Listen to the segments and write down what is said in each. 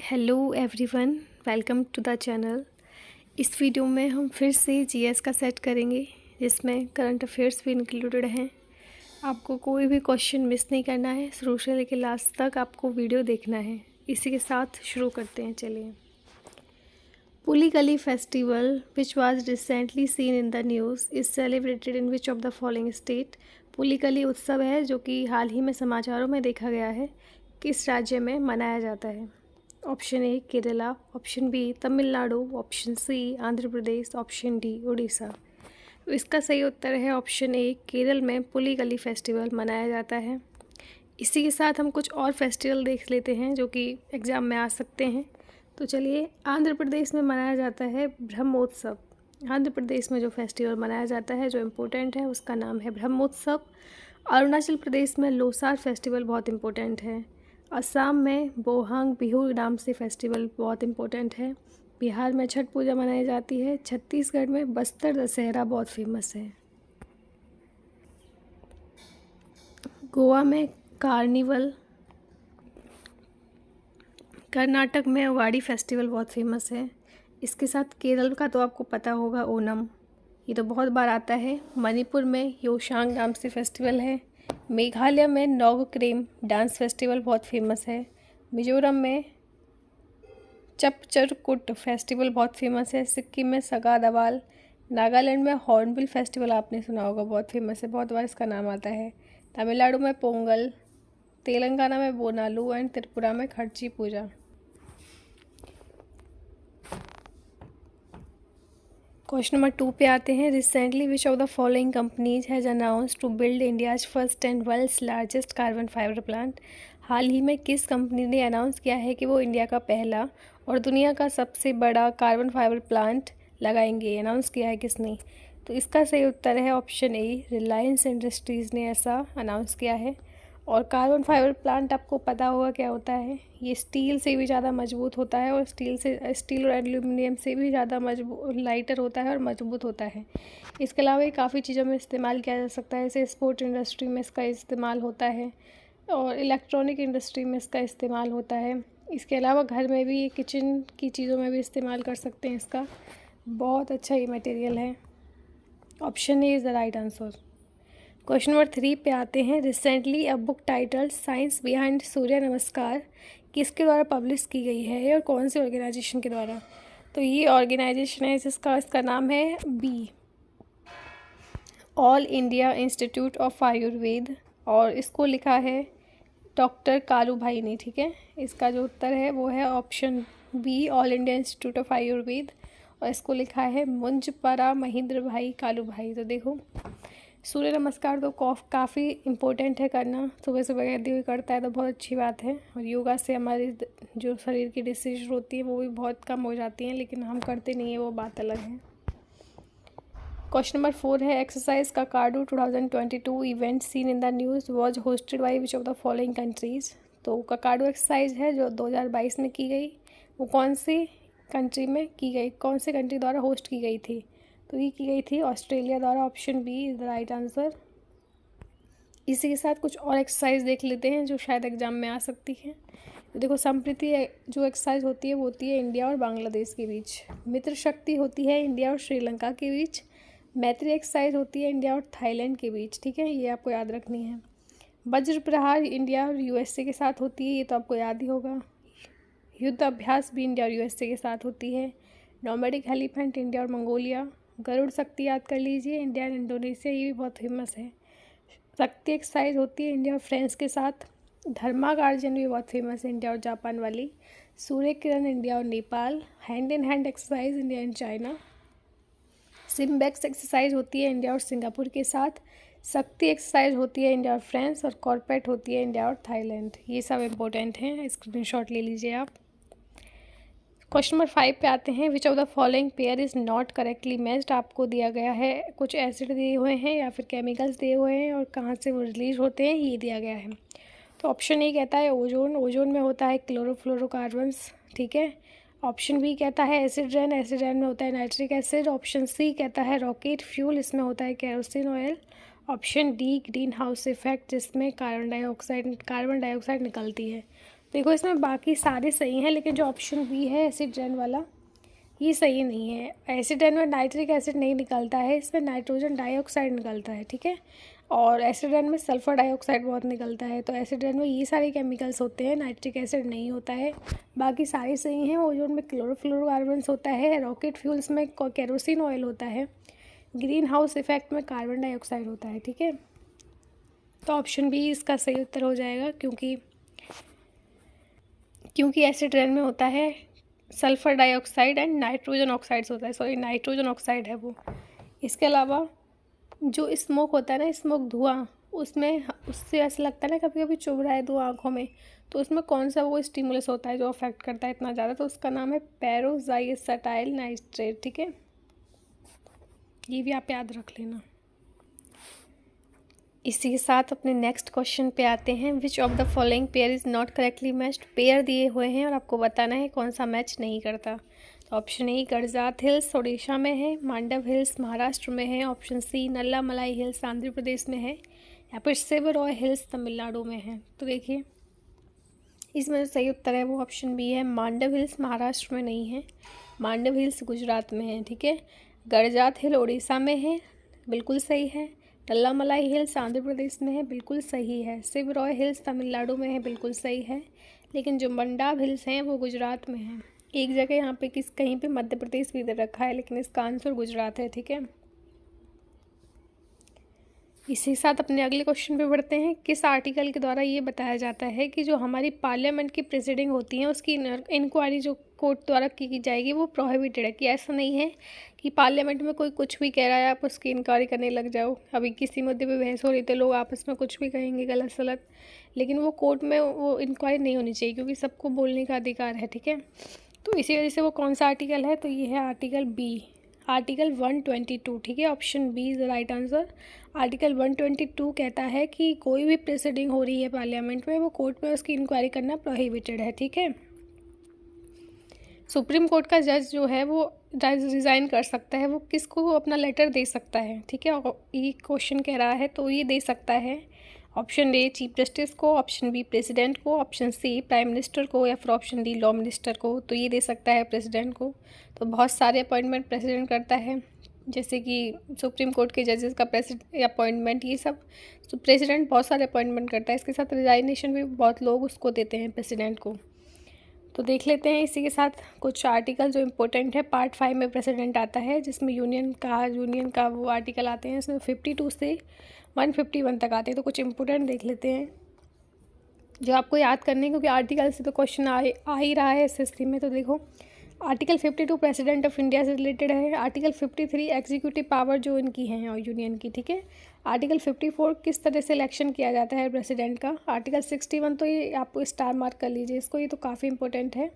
Hello everyone, welcome to the channel. इस video में हम फिर से जीएस का सेट करेंगे जिसमें करंट अफेयर्स भी इंक्लूडेड हैं। आपको कोई भी क्वेश्चन मिस नहीं करना है, शुरू से लेकर लास्ट तक आपको वीडियो देखना है। इसी के साथ शुरू करते हैं, चलिए। Pulikali festival which was recently seen in the news is celebrated in which of the following state. Pulikali उत्सव है जो कि हाल ही में समाचारों में देखा गया है, किस राज्य में मनाया जाता है। Option A Kerala, option B Tamil Nadu, option C Andhra Pradesh, option D Orissa. तो इसका सही उत्तर है ऑप्शन ए, केरल में पुलिकली फेस्टिवल मनाया जाता है। इसी के साथ हम कुछ और फेस्टिवल देख लेते हैं जो कि एग्ज़ाम में आ सकते हैं। तो चलिए, आंध्र प्रदेश में मनाया जाता है ब्रह्मोत्सव। आंध्र प्रदेश में जो फेस्टिवल मनाया जाता है जो इम्पोर्टेंट है उसका नाम है ब्रह्मोत्सव। अरुणाचल प्रदेश में लोसार फेस्टिवल बहुत इम्पोर्टेंट है। असम में बोहांग बिहू नाम से फेस्टिवल बहुत इम्पोर्टेंट है। बिहार में छठ पूजा मनाई जाती है। छत्तीसगढ़ में बस्तर दशहरा बहुत फेमस है। गोवा में कार्निवल। कर्नाटक में वाड़ी फेस्टिवल बहुत फेमस है। इसके साथ केरल का तो आपको पता होगा, ओनम, ये तो बहुत बार आता है। मणिपुर में योशांग नाम से फेस्टिवल है। मेघालय में नोगक्रेम डांस फेस्टिवल बहुत फेमस है। मिजोरम में चपचरकुट फेस्टिवल बहुत फेमस है। सिक्किम में सगादवाल। नागालैंड में हॉर्नबिल फेस्टिवल आपने सुना होगा, बहुत फेमस है, बहुत बार इसका नाम आता है। तमिलनाडु में पोंगल। तेलंगाना में बोनालू एंड त्रिपुरा में खर्ची पूजा। क्वेश्चन नंबर 2 पे आते हैं। Recently which of the following companies has announce to build India's first and world's largest carbon fibre plant. हाल ही में किस कंपनी ने अनाउंस किया है कि वो इंडिया का पहला और दुनिया का सबसे बड़ा कार्बन फाइबर प्लांट लगाएंगे? अनाउंस किया है किसने? तो इसका सही उत्तर है ऑप्शन ए, रिलायंस इंडस्ट्रीज़ ने ऐसा अनाउंस किया है। और कार्बन फाइबर प्लांट आपको पता होगा क्या होता है, ये स्टील से भी ज़्यादा मजबूत होता है और स्टील और एल्यूमिनियम से भी ज़्यादा मजबूत, लाइटर होता है और मजबूत होता है। इसके अलावा ये काफ़ी चीज़ों में इस्तेमाल किया जा सकता है, जैसे स्पोर्ट इंडस्ट्री में इसका इस्तेमाल होता है और इलेक्ट्रॉनिक इंडस्ट्री में इसका इस्तेमाल होता है। इसके अलावा घर में भी, किचन की चीज़ों में भी इस्तेमाल कर सकते हैं इसका। बहुत अच्छा ये मटेरियल है। Option A is the right answer. Question number 3 पे आते हैं। Recently a book title science behind Surya Namaskar किसके द्वारा पब्लिश की गई है और कौन से ऑर्गेनाइजेशन के द्वारा? तो ये ऑर्गेनाइजेशन है इसका नाम है B, all India institute of Ayurveda, और इसको लिखा है डॉक्टर कालू भाई ने। ठीक है, इसका जो उत्तर है वो है option B, all India institute of Ayurveda, और इसको लिखा है मुंजपरा महेंद्र भाई कालू भाई। तो देखो, सूर्य नमस्कार तो काफ़ी इम्पोर्टेंट है करना, सुबह सुबह यदि कोई करता है तो बहुत अच्छी बात है। और योगा से हमारी जो शरीर की डिसीज होती है वो भी बहुत कम हो जाती हैं, लेकिन हम करते नहीं है, वो बात अलग है। क्वेश्चन नंबर 4 है। Exercise Kakadu 2022 event seen in the news was hosted by which of the following countries. तो काकाडू एक्सरसाइज है जो 2022 में की गई, वो कौन सी कंट्री में की गई, कौन से कंट्री द्वारा होस्ट की गई थी? तो ये की गई थी ऑस्ट्रेलिया द्वारा। Option B is the right answer. इसी के साथ कुछ और एक्सरसाइज देख लेते हैं जो शायद एग्जाम में आ सकती है। तो देखो, संप्रीति जो एक्सरसाइज होती है वो होती है इंडिया और बांग्लादेश के बीच। मित्र शक्ति होती है इंडिया और श्रीलंका के बीच। मैत्री एक्सरसाइज होती है इंडिया और थाईलैंड के बीच। ठीक है, ये आपको याद रखनी है। वज्र प्रहार इंडिया और यूएसए के साथ होती है, ये तो आपको याद ही होगा। युद्ध अभ्यास भी इंडिया और यूएसए के साथ होती है। नोमैडिक एलिफेंट इंडिया और मंगोलिया। गरुड़ शक्ति याद कर लीजिए, इंडिया और इंडोनेशिया, ये भी बहुत फेमस है। शक्ति एक्सरसाइज होती है इंडिया और फ्रांस के साथ। धर्मागार्जन भी बहुत फेमस है, इंडिया और जापान वाली। सूर्य किरण इंडिया और Nepal. Hand in hand exercise India and China. SIMBEX exercise होती है इंडिया और सिंगापुर के साथ। शक्ति एक्सरसाइज होती है इंडिया और फ्रांस, और कॉर्पेट होती है इंडिया और थाईलैंड। ये सब इंपॉर्टेंट हैं, स्क्रीनशॉट ले लीजिए आप। क्वेश्चन नंबर 5 पे आते हैं। विच of the following pair is not correctly matched. आपको दिया गया है, कुछ एसिड दिए हुए हैं या फिर केमिकल्स दिए हुए हैं और कहाँ से वो रिलीज होते हैं ये दिया गया है। तो ऑप्शन ए कहता है ओजोन, ओजोन में होता है क्लोरोफ्लोरोकार्बन्स। ठीक है। ऑप्शन बी कहता है एसिड रेन, एसिड रेन में होता है नाइट्रिक एसिड। ऑप्शन सी कहता है रॉकेट फ्यूल, इसमें होता है kerosene oil. Option D green house effect, जिसमें कार्बन डाइऑक्साइड निकलती है। देखो इसमें बाकी सारे सही हैं, लेकिन जो ऑप्शन बी है एसिड रेन वाला, ये सही नहीं है। एसिड रेन में नाइट्रिक एसिड नहीं निकलता है, इसमें नाइट्रोजन डाइऑक्साइड निकलता है, ठीक है। और एसिड रेन में सल्फर डाइऑक्साइड बहुत निकलता है। तो एसिड रेन में ये सारे केमिकल्स होते हैं, नाइट्रिक एसिड नहीं होता है। बाकी सारे सही हैं। ओजोन में क्लोरोफ्लोरोकार्बन्स होता है, रॉकेट फ्यूल्स में केरोसिन ऑयल होता है, ग्रीन हाउस इफेक्ट में कार्बन डाइऑक्साइड होता है, ठीक है। तो ऑप्शन बी इसका सही उत्तर हो जाएगा, क्योंकि एसिड रेन में होता है sulphur dioxide and nitrogen oxides होता है, सॉरी नाइट्रोजन ऑक्साइड है वो। इसके अलावा जो स्मोक होता है ना, स्मोक धुआं, उसमें उससे ऐसा लगता है ना कभी कभी चुभ रहा है धुआं आँखों में, तो उसमें कौन सा वो स्टिमुलस होता है जो अफेक्ट करता है इतना ज़्यादा, तो उसका नाम है पेरोक्साइड नाइट्रेट, ठीक है। ये भी आप याद रख लेना। इसी के साथ अपने नेक्स्ट क्वेश्चन पे आते हैं। विच of the following pair is not correctly matched. Pair दिए हुए हैं और आपको बताना है कौन सा मैच नहीं करता। तो ऑप्शन ए गडजात हिल्स उड़ीसा में है, मांडव हिल्स महाराष्ट्र में है, ऑप्शन सी नल्ला मलाई हिल्स आंध्र प्रदेश में है, या फिर सिवरॉय हिल्स तमिलनाडु में है। तो देखिए इसमें जो सही उत्तर है वो ऑप्शन बी है, मांडव हिल्स महाराष्ट्र में नहीं है, मांडव हिल्स गुजरात में है, ठीक है। गडजात हिल उड़ीसा में है, बिल्कुल सही है। नल्ला मलाई हिल्स आंध्र प्रदेश में है, बिल्कुल सही है। सिवरॉय हिल्स तमिलनाडु में है, बिल्कुल सही है। लेकिन जो मंडाव हिल्स हैं वो गुजरात में हैं। एक जगह यहाँ पे कहीं पे मध्य प्रदेश भी दे रखा है, लेकिन इसका आंसर गुजरात है, ठीक है। इसी साथ अपने अगले क्वेश्चन पे बढ़ते हैं। किस आर्टिकल के द्वारा ये बताया जाता है कि जो हमारी पार्लियामेंट की प्रेसिडिंग होती है उसकी इंक्वायरी जो कोर्ट द्वारा की जाएगी वो प्रोहिबिटेड है, कि ऐसा नहीं है कि पार्लियामेंट में कोई कुछ भी कह रहा है आप उसकी इंक्वायरी करने लग जाओ। अभी किसी मुद्दे पे बहस हो रही तो लोग आपस में कुछ भी कहेंगे गलत सलत, लेकिन वो कोर्ट में वो इंक्वायरी नहीं होनी चाहिए, क्योंकि सबको बोलने का अधिकार है, ठीक है। तो इसी वजह से वो कौन सा आर्टिकल है, तो ये है आर्टिकल बी, आर्टिकल 122, ठीक है। Option B is the right answer. Article 122 कहता है कि कोई भी प्रेसिडिंग हो रही है पार्लियामेंट में वो कोर्ट में उसकी इंक्वायरी करना प्रोहिबिटेड है, ठीक है। सुप्रीम कोर्ट का जज जो है वो रिज़ाइन कर सकता है, वो किसको अपना लेटर दे सकता है, ठीक है। ये क्वेश्चन कह रहा है तो ये दे सकता है ऑप्शन ए चीफ जस्टिस को, ऑप्शन बी प्रेसिडेंट को, ऑप्शन सी प्राइम मिनिस्टर को, या फिर ऑप्शन डी लॉ मिनिस्टर को। तो ये दे सकता है प्रेसिडेंट को। तो बहुत सारे अपॉइंटमेंट प्रेसिडेंट करता है, जैसे कि सुप्रीम कोर्ट के जजेस का अपॉइंटमेंट, ये सब तो प्रेसिडेंट बहुत सारे अपॉइंटमेंट करता है। इसके साथ रिजाइनेशन भी बहुत लोग उसको देते हैं प्रेसिडेंट को। तो देख लेते हैं इसी के साथ कुछ आर्टिकल जो इम्पोर्टेंट है। पार्ट 5 में प्रेसिडेंट आता है, जिसमें यूनियन का वो आर्टिकल आते हैं, इसमें 52 से 151 तक आते हैं। तो कुछ इम्पोर्टेंट देख लेते हैं जो आपको याद करने हैं, क्योंकि आर्टिकल से तो क्वेश्चन आ ही रहा है एसएससी में। तो देखो आर्टिकल 52 प्रेसिडेंट ऑफ इंडिया से रिलेटेड है। आर्टिकल 53 एग्जीक्यूटिव पावर जो इनकी हैं और यूनियन की, ठीक है। आर्टिकल 54 किस तरह से इलेक्शन किया जाता है प्रेसिडेंट का। आर्टिकल 61 तो ये आपको स्टार मार्क कर लीजिए इसको, ये तो काफ़ी इंपॉर्टेंट है।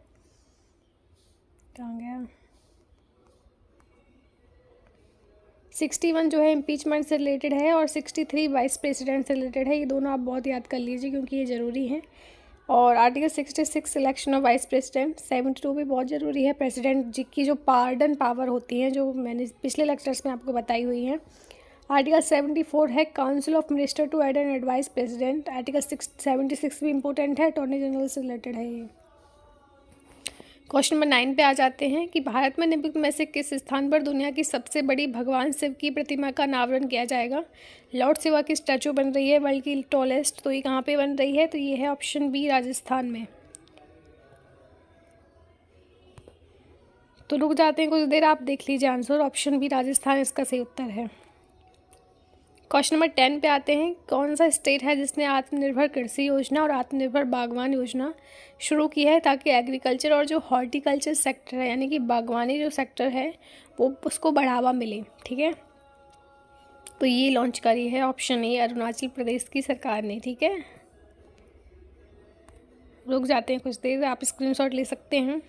कहाँ गया 61 जो है इम्पीचमेंट से रिलेटेड है, और 63 वाइस प्रेसिडेंट से रिलेटेड है। ये दोनों आप बहुत याद कर लीजिए क्योंकि ये ज़रूरी है। और article 66 selection of vice president, 72 भी बहुत ज़रूरी है। प्रेसिडेंट जी की जो पार्डन पावर होती है, जो मैंने पिछले लेक्चर्स में आपको बताई हुई हैं। आर्टिकल 74 है council of minister to aid and advice president. Article 76 भी इंपॉर्टेंट है, अटॉर्नी जनरल से रिलेटेड है ये। क्वेश्चन नंबर 9 पे आ जाते हैं कि भारत में निम्नलिखित में से किस स्थान पर दुनिया की सबसे बड़ी भगवान शिव की प्रतिमा का अनावरण किया जाएगा। लॉर्ड शिवा की स्टैचू बन रही है वर्ल्ड की टॉलेस्ट, तो ये कहाँ पे बन रही है, तो ये है ऑप्शन बी राजस्थान में। तो रुक जाते हैं कुछ देर, आप देख लीजिए आंसर, ऑप्शन बी राजस्थान इसका सही उत्तर है। क्वेश्चन नंबर 10 पे आते हैं। कौन सा स्टेट है जिसने आत्मनिर्भर कृषि योजना और आत्मनिर्भर बागवान योजना शुरू की है, ताकि एग्रीकल्चर और जो हॉर्टिकल्चर सेक्टर है यानी कि बागवानी जो सेक्टर है वो उसको बढ़ावा मिले, ठीक है। तो ये लॉन्च करी है ऑप्शन ए अरुणाचल प्रदेश की सरकार ने, ठीक है। रुक जाते हैं कुछ देर, आप स्क्रीनशॉट ले सकते हैं।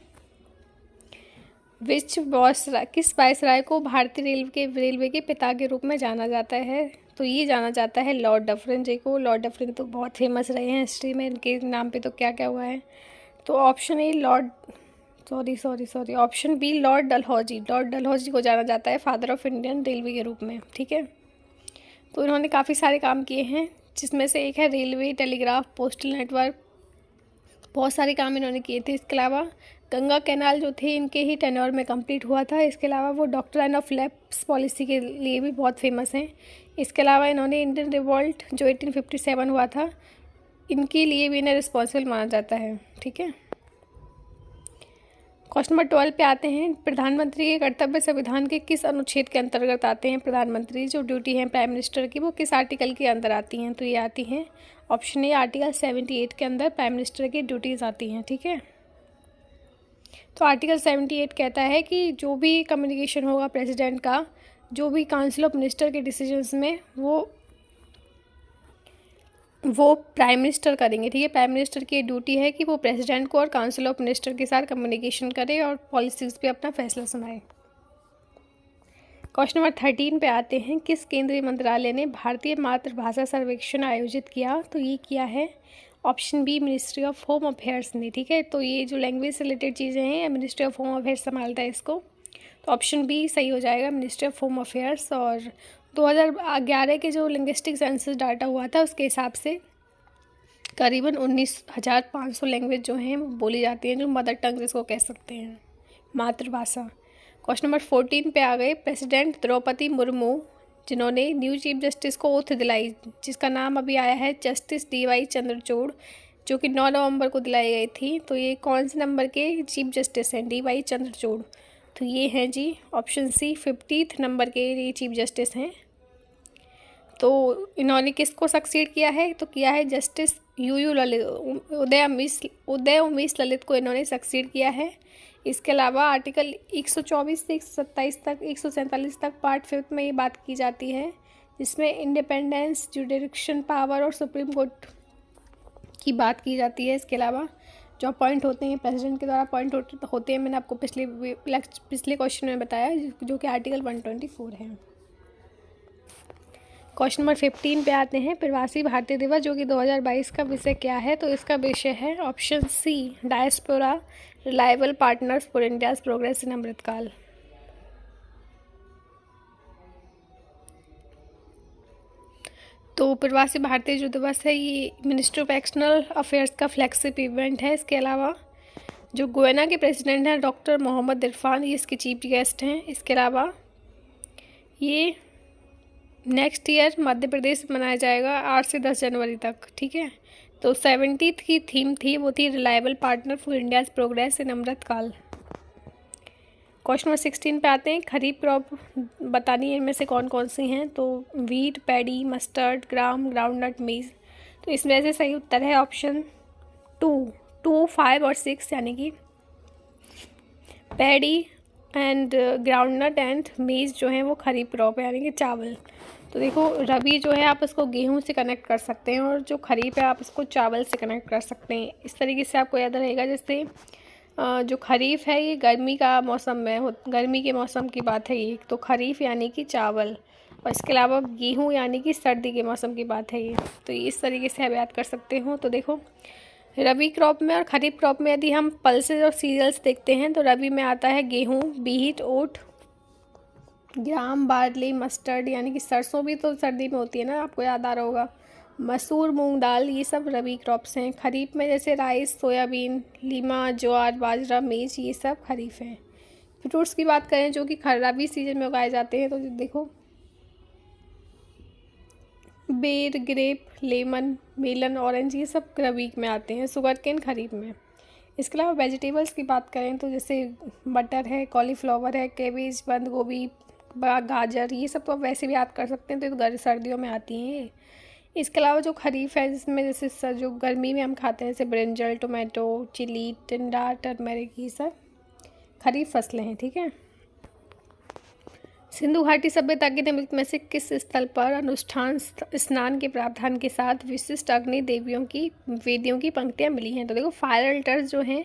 किस वायसराय को भारतीय रेलवे के पिता के रूप में जाना जाता है, तो ये जाना जाता है लॉर्ड डफरिन जी को। लॉर्ड डफरिन तो बहुत फेमस रहे हैं हिस्ट्री में, इनके नाम पे तो क्या क्या हुआ है। तो option A option B lord Dalhousie को जाना जाता है फादर ऑफ इंडियन रेलवे के रूप में, ठीक है। तो इन्होंने काफ़ी सारे काम किए हैं, जिसमें से एक है रेलवे, टेलीग्राफ, पोस्टल नेटवर्क, बहुत सारे काम इन्होंने किए थे। इसके अलावा गंगा कैनाल जो थे इनके ही टेन्योर में कंप्लीट हुआ था। इसके अलावा वो डॉक्ट्राइन ऑफ लैप्स पॉलिसी के लिए भी बहुत फेमस हैं। इसके अलावा इन्होंने इंडियन रिवॉल्ट जो 1857 हुआ था इनके लिए भी इन्हें रिस्पॉन्सिबल माना जाता है। ठीक है, क्वेश्चन नंबर 12 पे आते हैं। प्रधानमंत्री के कर्तव्य संविधान के किस अनुच्छेद के अंतर्गत आते हैं? प्रधानमंत्री जो ड्यूटी है प्राइम मिनिस्टर की वो किस आर्टिकल के अंदर आती हैं? तो ये आती हैं ऑप्शन ए आर्टिकल 78 के अंदर प्राइम मिनिस्टर की ड्यूटीज़ आती हैं। ठीक है, तो आर्टिकल 78 कहता है कि जो भी कम्युनिकेशन होगा प्रेसिडेंट का, जो भी काउंसिल ऑफ मिनिस्टर के डिसीजंस में वो प्राइम मिनिस्टर करेंगे। ठीक है, प्राइम मिनिस्टर की ड्यूटी है कि वो प्रेसिडेंट को और काउंसिल ऑफ मिनिस्टर के साथ कम्युनिकेशन करे और पॉलिसीज़ पे अपना फैसला सुनाए। क्वेश्चन नंबर 13 पे आते हैं। किस केंद्रीय मंत्रालय ने भारतीय मातृभाषा सर्वेक्षण आयोजित किया? तो ये किया है option B ministry of home affairs ने। ठीक है, तो ये जो लैंग्वेज से रिलेटेड चीज़ें हैं मिनिस्ट्री ऑफ होम अफेयर्स संभालता है इसको, तो ऑप्शन बी सही हो जाएगा, मिनिस्ट्री ऑफ होम अफेयर्स। और 2011 के जो लिंग्विस्टिक सेंसस डाटा हुआ था उसके हिसाब से करीबन 19,500 लैंग्वेज जो हैं वो बोली जाती हैं, जो मदर टंग जिसको कह सकते हैं, मातृभाषा। क्वेश्चन नंबर 14 पे आ गए। प्रेसिडेंट द्रौपदी मुर्मू जिन्होंने न्यू चीफ जस्टिस को ओथ दिलाई, जिसका नाम अभी आया है जस्टिस DY चंद्रचूड़, जो कि 9 नवंबर को दिलाई गई थी, तो ये कौन से नंबर के चीफ जस्टिस हैं? DY चंद्रचूड़। तो ये हैं जी ऑप्शन सी 50th नंबर के ये चीफ जस्टिस हैं। तो इन्होंने किसको सक्सीड किया है? तो किया है जस्टिस UU ललित, उदय उमेश ललित को इन्होंने सक्सीड किया है। इसके अलावा आर्टिकल 124 से 127 तक 147 तक पार्ट 5 में ये बात की जाती है, जिसमें इंडिपेंडेंस, जुडिक्शन पावर और सुप्रीम कोर्ट की बात की जाती है। इसके अलावा जो अपॉइंट होते हैं प्रेसिडेंट के द्वारा अपॉइंट होते हैं, मैंने आपको पिछले क्वेश्चन में बताया, जो कि आर्टिकल 124 है। क्वेश्चन नंबर 15 पे आते हैं। प्रवासी भारतीय दिवस जो कि 2022 का विषय क्या है? तो इसका विषय है option C diaspora reliable partners for India's progress in Amritkaal. तो प्रवासी भारतीय जो दिवस है ये मिनिस्ट्री ऑफ एक्सटर्नल अफेयर्स का फ्लैगशिप इवेंट है। इसके अलावा जो गोयना के प्रेसिडेंट हैं डॉक्टर मोहम्मद इरफान, ये इसके चीफ गेस्ट हैं। इसके अलावा ये नेक्स्ट ईयर मध्य प्रदेश में मनाया जाएगा 8 से 10 जनवरी तक। ठीक है, तो 70th की थीम थी, वो थी reliable partner for India's progress in Amritkaal. Question number 16 पे आते हैं। खरीफ क्रॉप बतानी है इनमें से कौन कौन सी हैं? तो वीट, पैडी, मस्टर्ड, ग्राम, ग्राउंडनट, मेज। तो इसमें से सही उत्तर है ऑप्शन 2, 5 और 6, यानी कि पैडी एंड ग्राउंडनट एंड मेज जो है वो खरीफ क्रॉप है, यानी कि चावल। तो देखो रबी जो है आप इसको गेहूं से कनेक्ट कर सकते हैं और जो खरीफ है आप इसको चावल से कनेक्ट कर सकते हैं। इस तरीके से आपको याद रहेगा। जैसे जो खरीफ है ये गर्मी का मौसम में गर्मी के मौसम की बात है ये, तो खरीफ यानी कि चावल, और इसके अलावा गेहूं यानी कि सर्दी के मौसम की बात है ये। तो इस तरीके से आप याद कर सकते हो। तो देखो रबी क्रॉप में और खरीफ क्रॉप में यदि हम पल्सेस और सीरियल्स देखते हैं तो रबी में आता है गेहूँ, बीट, ओट, ग्राम, बार्ली, मस्टर्ड, यानी कि सरसों भी तो सर्दी में होती है ना, आपको याद आ रहा होगा, मसूर, मूंग दाल, ये सब रबी क्रॉप्स हैं। खरीफ में जैसे राइस, सोयाबीन, लीमा, ज्वार, बाजरा, मेज, ये सब खरीफ हैं। फ्रूट्स की बात करें जो कि रबी सीजन में उगाए जाते हैं, तो देखो बेर, ग्रेप, लेमन, मेलन, ऑरेंज, ये सब रबी में आते हैं। शुगर केन खरीफ में। इसके अलावा वेजिटेबल्स की बात करें तो जैसे बटर है, कॉलीफ्लावर है, कैबेज, बंद गोभी, गाजर, ये सब तो आप वैसे भी याद कर सकते हैं, तो सर्दियों में आती हैं ये। इसके अलावा जो खरीफ है जिसमें जैसे जो गर्मी में हम खाते हैं जैसे ब्रिंजल, टोमेटो, चिली, टिंडा, टर्मरिक, ये सब खरीफ फसलें हैं। ठीक है, सिंधु घाटी सभ्यता के निमित्त में से किस स्थल पर अनुष्ठान स्नान के प्रावधान के साथ विशिष्ट अग्नि देवियों की वेदियों की पंक्तियाँ मिली हैं? तो देखो फायर अल्टर्स जो हैं,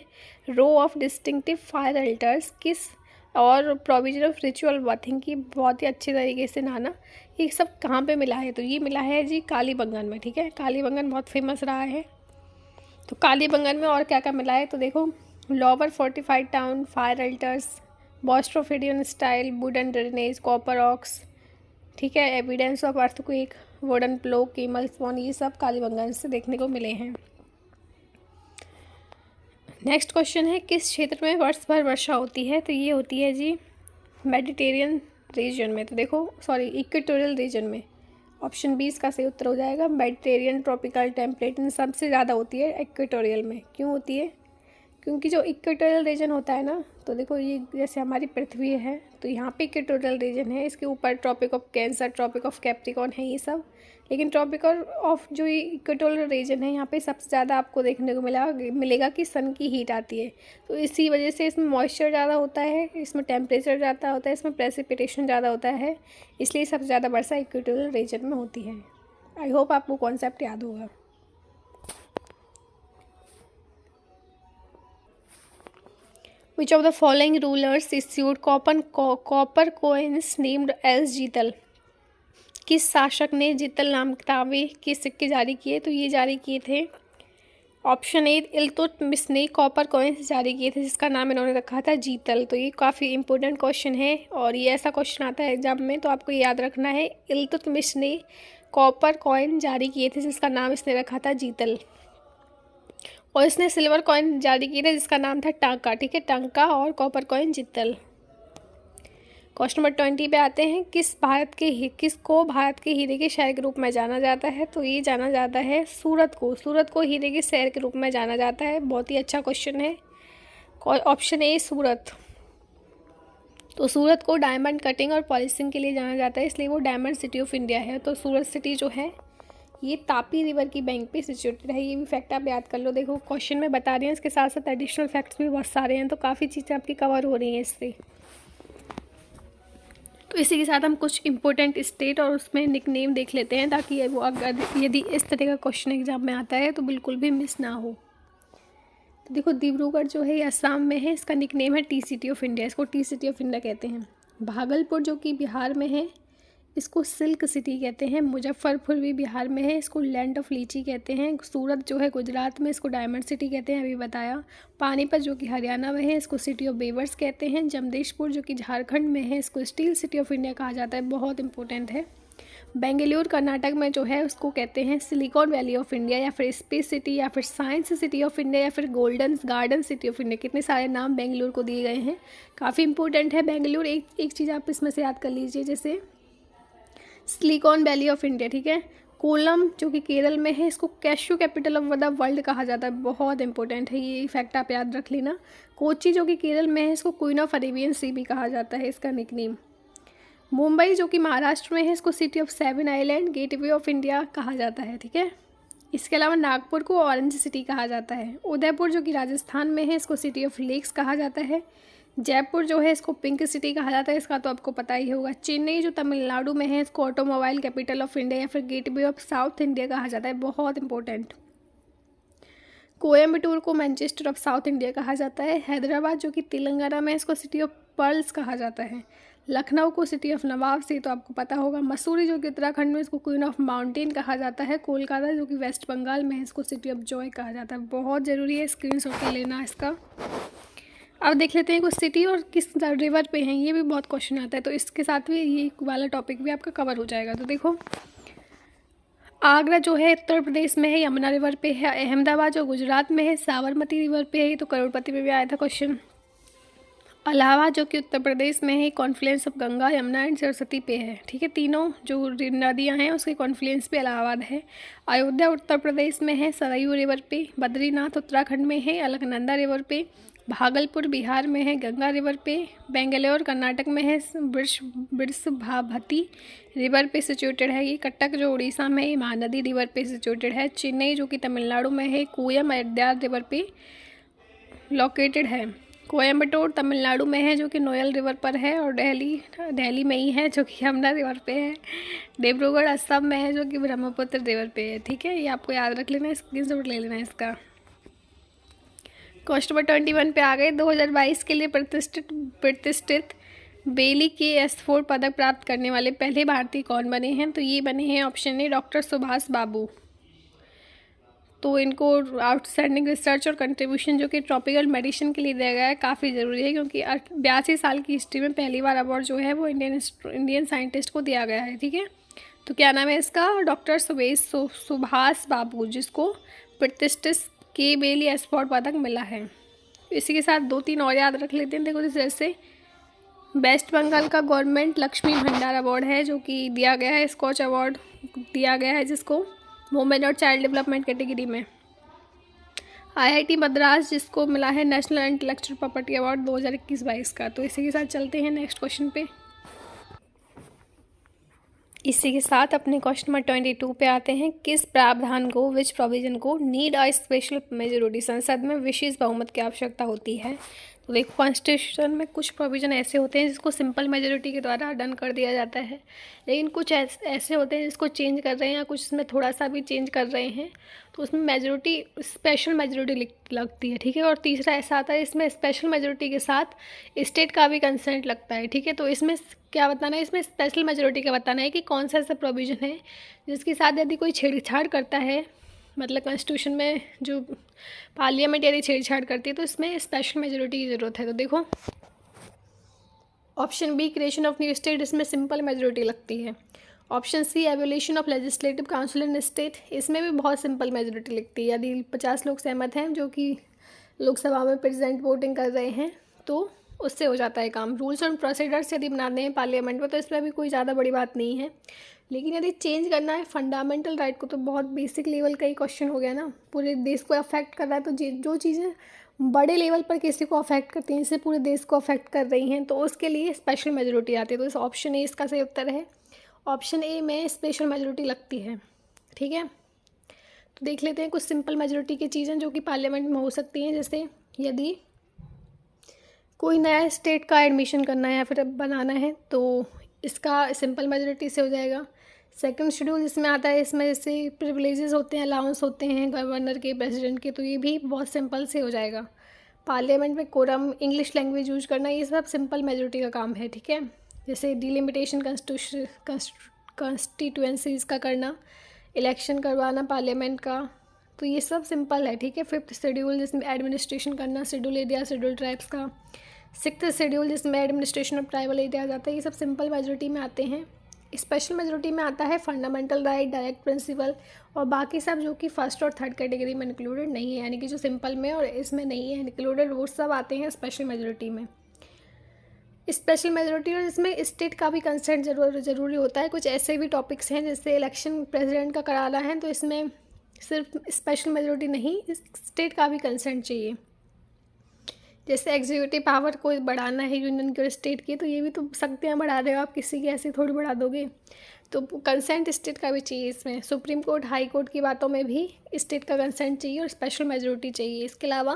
row of distinctive fire altars किस और प्रोविजन ऑफ रिचुअल बर्थिंग की बहुत ही अच्छे तरीके से नाना, ये सब कहाँ पे मिला है? तो ये मिला है जी कालीबंगन में। ठीक है, कालीबंगन बहुत फेमस रहा है। तो कालीबंगन में और क्या क्या मिला है? तो देखो lower fortified town, fire altars, boustrophedon style, wooden drainage, copper ox, ठीक है, evidence of earthquake, wooden plough, camel spawn, ये सब कालीबंगन से देखने को मिले हैं। नेक्स्ट क्वेश्चन है, किस क्षेत्र में वर्ष भर वर्षा होती है? तो ये होती है जी मेडिटेरियन रीजन में। तो देखो सॉरी इक्वेटोरियल रीजन में। ऑप्शन बी इसका सही उत्तर हो जाएगा। मेडिटेरियन, ट्रॉपिकल, टेम्परेट इन सबसे ज़्यादा होती है इक्वेटोरियल में। क्यों होती है? क्योंकि जो इक्वेटोरियल रीजन होता है ना, तो देखो ये जैसे हमारी पृथ्वी है तो यहाँ पे इक्वेटोरियल रीजन है, इसके ऊपर tropic of cancer, tropic of capricorn है ये सब। लेकिन ट्रॉपिकल ऑफ जो ये इक्वेटोरियल रीजन है यहाँ पे सबसे ज़्यादा आपको देखने को मिलेगा कि सन की हीट आती है। तो इसी वजह से इसमें मॉइस्चर ज़्यादा होता है, इसमें टेम्परेचर ज़्यादा होता है, इसमें प्रेसिपिटेशन ज़्यादा होता है, इसलिए सबसे ज़्यादा वर्षा इक्वेटोरियल रीजन में होती है। आई होप आपको कॉन्सेप्ट याद होगा। Which of the following rulers issued copper coins named as जीतल? किस शासक ने जीतल नाम तांबे के सिक्के जारी किए? तो ये जारी किए थे ऑप्शन ए इल्तुतमिश ने कॉपर कॉइन्स जारी किए थे, जिसका नाम इन्होंने रखा था जीतल। तो ये काफ़ी इंपॉर्टेंट क्वेश्चन है और ये ऐसा क्वेश्चन आता है एग्जाम में, तो आपको याद रखना है इल्तुतमिश ने कॉपर कॉइन जारी किए थे, जिसका नाम इसने रखा था जीतल। और इसने सिल्वर कॉइन जारी किए थे, जिसका नाम था टांका। ठीक है, टांका और कॉपर कॉइन जीतल। क्वेश्चन नंबर 20 पे आते हैं, किसको भारत के हीरे के शहर के रूप में जाना जाता है? तो ये जाना जाता है सूरत को हीरे के शहर के रूप में जाना जाता है। बहुत ही अच्छा क्वेश्चन है। ऑप्शन ए सूरत। तो सूरत को डायमंड कटिंग और पॉलिशिंग के लिए जाना जाता है, इसलिए वो डायमंड सिटी ऑफ इंडिया है। तो सूरत सिटी जो है ये तापी रिवर की बैंक पे सिचुएटेड है। ये भी फैक्ट आप याद कर लो। देखो क्वेश्चन में बता रही हैं, इसके साथ साथ एडिशनल फैक्ट्स भी बहुत सारे हैं, तो काफ़ी चीज़ें आपकी कवर हो रही हैं इससे। तो इसी के साथ हम कुछ इंपॉर्टेंट स्टेट और उसमें निकनेम देख लेते हैं, ताकि वो अगर यदि इस तरह का क्वेश्चन एग्जाम में आता है तो बिल्कुल भी मिस ना हो। तो देखो डिब्रूगढ़ जो है ये असम में है, इसका निकनेम है टी सिटी ऑफ इंडिया, इसको टी सिटी ऑफ इंडिया कहते हैं। भागलपुर जो कि बिहार में है, इसको सिल्क सिटी कहते हैं। मुजफ्फरपुर भी बिहार में है, इसको लैंड ऑफ लीची कहते हैं। सूरत जो है गुजरात में, इसको डायमंड सिटी कहते हैं, अभी बताया। पानीपत जो कि हरियाणा में है, इसको सिटी ऑफ बेवर्स कहते हैं। जमशेदपुर जो कि झारखंड में है, इसको स्टील सिटी ऑफ इंडिया कहा जाता है, बहुत इंपॉर्टेंट है। बेंगलुरु कर्नाटक में जो है उसको कहते हैं सिलिकॉन वैली ऑफ इंडिया, या फिर स्पेस सिटी, या फिर साइंस सिटी ऑफ इंडिया, या फिर golden garden city of India. कितने सारे नाम बेंगलुरु को दिए गए हैं, काफ़ी इंपॉर्टेंट है बेंगलुरु। एक चीज़ आप इसमें से याद कर लीजिए, जैसे सिलिकॉन वैली ऑफ इंडिया। ठीक है, कोलम जो कि केरल में है, इसको cashew capital of the world कहा जाता है, बहुत इंपॉर्टेंट है, ये फैक्ट आप याद रख लेना। कोची जो कि केरल में है, इसको क्वीन ऑफ अरेबियन सी भी कहा जाता है, इसका निकनेम। मुंबई जो कि महाराष्ट्र में है, इसको city of seven island, gateway of India कहा जाता है। ठीक है, इसके अलावा नागपुर को ऑरेंज सिटी कहा जाता है। उदयपुर जो कि राजस्थान में है, इसको सिटी ऑफ लेक्स कहा जाता है। जयपुर जो है इसको पिंक सिटी कहा जाता है, इसका तो आपको पता ही होगा। चेन्नई जो तमिलनाडु में है, इसको ऑटोमोबाइल कैपिटल ऑफ इंडिया या फिर गेटवे ऑफ साउथ इंडिया कहा जाता है, बहुत इंपॉर्टेंट। कोयम्बटूर को मैनचेस्टर ऑफ साउथ इंडिया कहा जाता है। हैदराबाद जो कि तेलंगाना में है, इसको सिटी ऑफ पर्ल्स कहा जाता है। लखनऊ को सिटी ऑफ नवाब से तो आपको पता होगा। मसूरी जो कि उत्तराखंड में, इसको क्वीन ऑफ माउंटेन कहा जाता है। कोलकाता जो कि वेस्ट बंगाल में है, इसको सिटी ऑफ जॉय कहा जाता है, बहुत ज़रूरी है, स्क्रीनशॉट ले लेना इसका। अब देख लेते हैं कुछ सिटी और किस रिवर पे हैं, ये भी बहुत क्वेश्चन आता है, तो इसके साथ भी ये वाला टॉपिक भी आपका कवर हो जाएगा। तो देखो आगरा जो है उत्तर प्रदेश में है, यमुना रिवर पे है। अहमदाबाद जो गुजरात में है, साबरमती रिवर पे है, तो करोड़पति पे भी आया था क्वेश्चन। इलाहाबाद जो कि उत्तर प्रदेश में है, Confluence of Ganga, Yamuna and Saraswati पे है। ठीक है, तीनों जो नदियां हैं उसके कॉन्फ्लुएंस पे इलाहाबाद है। अयोध्या उत्तर प्रदेश में है, सरयू रिवर पे। बद्रीनाथ उत्तराखंड में है, अलकनंदा रिवर पे। भागलपुर बिहार में है, गंगा रिवर पे। बेंगलोर कर्नाटक में है, वृषभावती रिवर पे सिचुएटेड है। ये कटक जो उड़ीसा में है, महानदी रिवर पे सिचुएटेड है। चेन्नई जो कि तमिलनाडु में है, कोयम अड्यार रिवर पे लोकेटेड है। कोयम्बटूर तमिलनाडु में है, जो कि नोयल रिवर पर है। और दिल्ली में ही है, जो कि यमुना रिवर पे है। डिब्रूगढ़ असम में है, जो कि ब्रह्मपुत्र रिवर पे है। ठीक है, ये आपको याद रख लेना, स्क्रीनशॉट ले लेना इसका। क्वेश्चन नंबर 21 पे आ गए। 2022 के लिए प्रतिष्ठित बेली के S4 पदक प्राप्त करने वाले पहले भारतीय कौन बने हैं? तो ये बने हैं ऑप्शन ए डॉक्टर सुभाष बाबू। तो इनको आउटस्टैंडिंग रिसर्च और कंट्रीब्यूशन जो कि ट्रॉपिकल मेडिसिन के लिए दिया गया है, काफ़ी ज़रूरी है, क्योंकि 82 साल की हिस्ट्री में पहली बार अवार्ड जो है वो इंडियन साइंटिस्ट को दिया गया है। ठीक है, तो क्या नाम है इसका? डॉक्टर सुभाष बाबू, जिसको प्रतिष्ठित के बेली S4 पदक मिला है। इसी के साथ 2-3 और याद रख लेते हैं। देखो जैसे वेस्ट बंगाल का गवर्नमेंट लक्ष्मी भंडार अवार्ड है जो कि दिया गया है, स्कॉच अवार्ड दिया गया है जिसको वुमेन और चाइल्ड डेवलपमेंट कैटेगरी में। IIT मद्रास जिसको मिला है नेशनल इंटेलेक्चुअल प्रॉपर्टी अवार्ड 2021-22 का। तो इसी के साथ चलते हैं नेक्स्ट क्वेश्चन पे। इसी के साथ अपने क्वेश्चन नंबर 22 पे आते हैं। किस प्रावधान को, विच प्रोविजन को नीड अ स्पेशल मेजोरिटी, संसद में विशेष बहुमत की आवश्यकता होती है? तो देखो कॉन्स्टिट्यूशन में कुछ प्रोविजन ऐसे होते हैं जिसको सिंपल मेजोरिटी के द्वारा डन कर दिया जाता है, लेकिन कुछ ऐसे होते हैं जिसको चेंज कर रहे हैं या कुछ इसमें थोड़ा सा भी चेंज कर रहे हैं तो उसमें मेजोरिटी स्पेशल मेजोरिटी लगती है, ठीक है। और तीसरा ऐसा आता है इसमें स्पेशल मेजोरिटी के साथ स्टेट का भी कंसेंट लगता है, ठीक है। तो इसमें क्या बताना है, इसमें स्पेशल मेजोरिटी का बताना है कि कौन सा ऐसा प्रोविज़न है जिसके साथ यदि कोई छेड़छाड़ करता है, मतलब कॉन्स्टिट्यूशन में जो पार्लियामेंट यदि छेड़छाड़ करती है तो इसमें स्पेशल मेजोरिटी की ज़रूरत है। तो देखो option B creation of new state, इसमें सिंपल मेजोरिटी लगती है। Option C evolution of legislative council in state, इसमें भी बहुत सिंपल मेजोरिटी लगती है। यदि 50 लोग सहमत हैं जो कि लोकसभा में प्रेजेंट वोटिंग कर रहे हैं तो उससे हो जाता है काम। रूल्स एंड प्रोसीजर्स यदि बनाते हैं पार्लियामेंट में तो इसमें भी कोई ज़्यादा बड़ी बात नहीं है, लेकिन यदि चेंज करना है फंडामेंटल राइट को तो बहुत बेसिक लेवल का ही क्वेश्चन हो गया ना, पूरे देश को अफेक्ट कर रहा है। तो जो चीज़ें बड़े लेवल पर किसी को अफेक्ट करती हैं, इससे पूरे देश को अफेक्ट कर रही हैं, तो उसके लिए स्पेशल मेजोरिटी आती है। तो इस ऑप्शन ए इसका सही उत्तर है। ऑप्शन ए में स्पेशल मेजोरिटी लगती है, ठीक है। तो देख लेते हैं कुछ सिंपल मेजोरिटी की चीज़ें जो कि पार्लियामेंट में हो सकती हैं। जैसे यदि कोई नया स्टेट का एडमिशन करना है या फिर बनाना है तो इसका सिंपल मेजोरिटी से हो जाएगा। सेकंड शेड्यूल जिसमें आता है, इसमें जैसे प्रिविलेजेस होते हैं, अलाउंस होते हैं गवर्नर के, प्रेसिडेंट के, तो ये भी बहुत सिंपल से हो जाएगा। पार्लियामेंट में कोरम, इंग्लिश लैंग्वेज यूज करना, ये सब सिंपल मेजोरिटी का काम है, ठीक है। जैसे डिलिमिटेशन कॉन्स्टिट्यूएंसीज का करना, इलेक्शन करवाना पार्लियामेंट का, तो ये सब सिंपल है, ठीक है। फिफ्थ शेड्यूल जिसमें एडमिनिस्ट्रेशन करना शेड्यूल एरिया शेड्यूल ट्राइब्स का, सिक्स्थ शेड्यूल जिसमें एडमिनिस्ट्रेशन ऑफ ट्राइबल एरिया आता है, ये सब सिंपल मेजोरिटी में आते हैं। स्पेशल मेजोरिटी में आता है फंडामेंटल राइट, डायरेक्ट प्रिंसिपल और बाकी सब जो कि फर्स्ट और थर्ड कैटेगरी में इंक्लूडेड नहीं है, यानी कि जो सिंपल में और इसमें नहीं है इंक्लूडेड, वो सब आते हैं स्पेशल मेजोरिटी में। स्पेशल मेजोरिटी और इसमें स्टेट का भी कंसेंट ज़रूरी होता है। कुछ ऐसे भी टॉपिक्स हैं जैसे इलेक्शन प्रेसिडेंट का कराना है तो इसमें सिर्फ स्पेशल मेजोरिटी नहीं, स्टेट का भी कंसेंट चाहिए। जैसे एग्जीक्यूटिव पावर को बढ़ाना है यूनियन की और स्टेट की, तो ये भी तो शक्तियाँ बढ़ा रहे हो आप, किसी की ऐसे थोड़ी बढ़ा दोगे, तो कंसेंट स्टेट का भी चाहिए इसमें। सुप्रीम कोर्ट, हाई कोर्ट की बातों में भी स्टेट का कंसेंट चाहिए और स्पेशल मेजोरिटी चाहिए। इसके अलावा